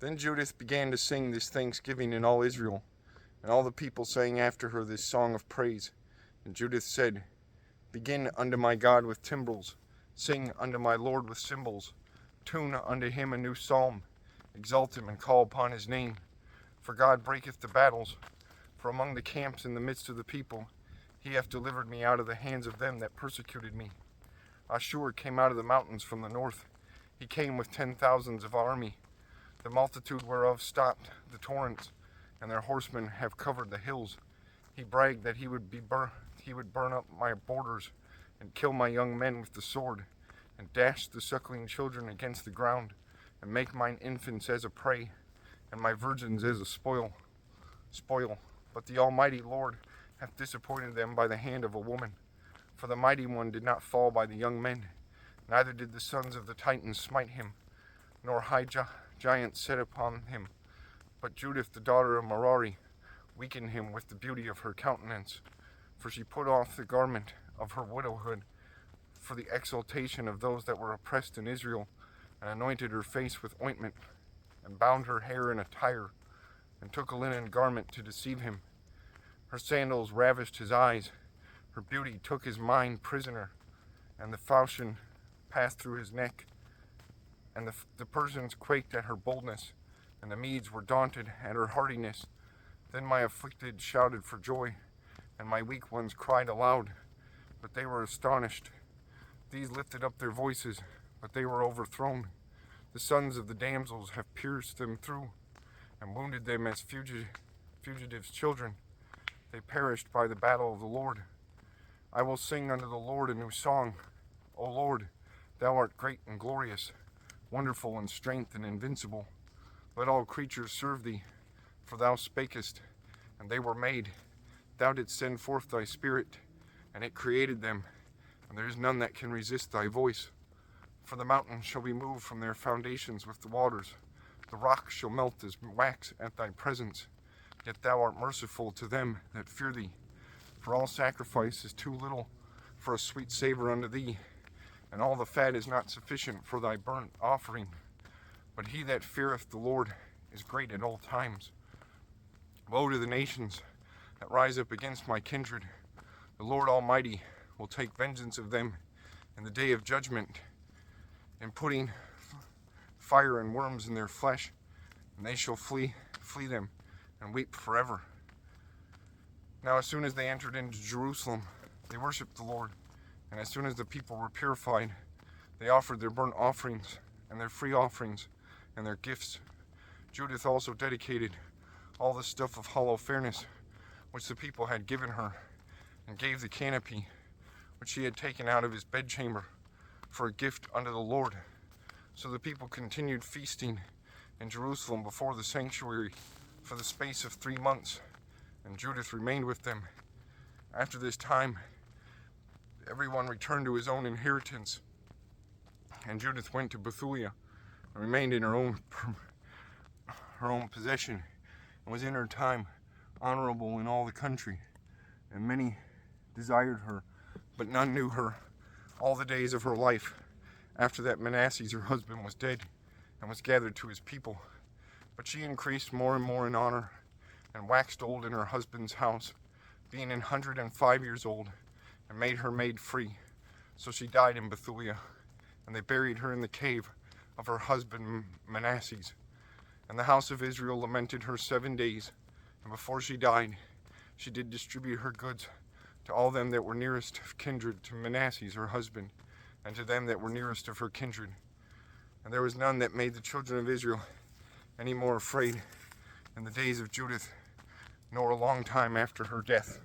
Then Judith began to sing this thanksgiving in all Israel, and all the people sang after her this song of praise. And Judith said, Begin unto my God with timbrels, sing unto my Lord with cymbals, tune unto him a new psalm, exalt him and call upon his name. For God breaketh the battles, for among the camps in the midst of the people, he hath delivered me out of the hands of them that persecuted me. Ashur came out of the mountains from the north, he came with 10,000s of army. The multitude whereof stopped the torrents, and their horsemen have covered the hills. He bragged that he would burn up my borders, and kill my young men with the sword, and dash the suckling children against the ground, and make mine infants as a prey, and my virgins as a spoil. But the Almighty Lord hath disappointed them by the hand of a woman. For the mighty one did not fall by the young men, neither did the sons of the Titans smite him, nor high giants set upon him. But Judith, the daughter of Merari, weakened him with the beauty of her countenance, for she put off the garment of her widowhood for the exaltation of those that were oppressed in Israel, and anointed her face with ointment, and bound her hair in a tire, and took a linen garment to deceive him. Her sandals ravished his eyes, her beauty took his mind prisoner, and the falchion passed through his neck. And the Persians quaked at her boldness, and the Medes were daunted at her hardiness. Then my afflicted shouted for joy, and my weak ones cried aloud, but they were astonished. These lifted up their voices, but they were overthrown. The sons of the damsels have pierced them through, and wounded them as fugitives' children. They perished by the battle of the Lord. I will sing unto the Lord a new song. O Lord, thou art great and glorious, wonderful in strength and invincible. Let all creatures serve thee, for thou spakest, and they were made. Thou didst send forth thy spirit, and it created them, and there is none that can resist thy voice. For the mountains shall be moved from their foundations with the waters. The rocks shall melt as wax at thy presence. Yet thou art merciful to them that fear thee. For all sacrifice is too little for a sweet savor unto thee, and all the fat is not sufficient for thy burnt offering. But he that feareth the Lord is great at all times. Woe to the nations that rise up against my kindred. The Lord Almighty will take vengeance of them in the day of judgment, in putting fire and worms in their flesh, and they shall flee them, and weep forever. Now as soon as they entered into Jerusalem, they worshipped the Lord, and as soon as the people were purified, they offered their burnt offerings, and their free offerings, and their gifts. Judith also dedicated all the stuff of hollow fairness, which the people had given her, and gave the canopy, which she had taken out of his bedchamber, for a gift unto the Lord. So the people continued feasting in Jerusalem before the sanctuary for the space of 3 months, and Judith remained with them. After this time, everyone returned to his own inheritance, and Judith went to Bethulia, and remained in her own possession, and was in her time honorable in all the country. And many desired her, but none knew her all the days of her life. After that Manasseh her husband was dead, and was gathered to his people. But she increased more and more in honor, and waxed old in her husband's house, being 105 years old, and made her maid free. So she died in Bethulia, and they buried her in the cave of her husband Manasseh. And the house of Israel lamented her 7 days, and before she died, she did distribute her goods to all them that were nearest of kindred to Manasseh her husband, and to them that were nearest of her kindred. And there was none that made the children of Israel any more afraid in the days of Judith, nor a long time after her death.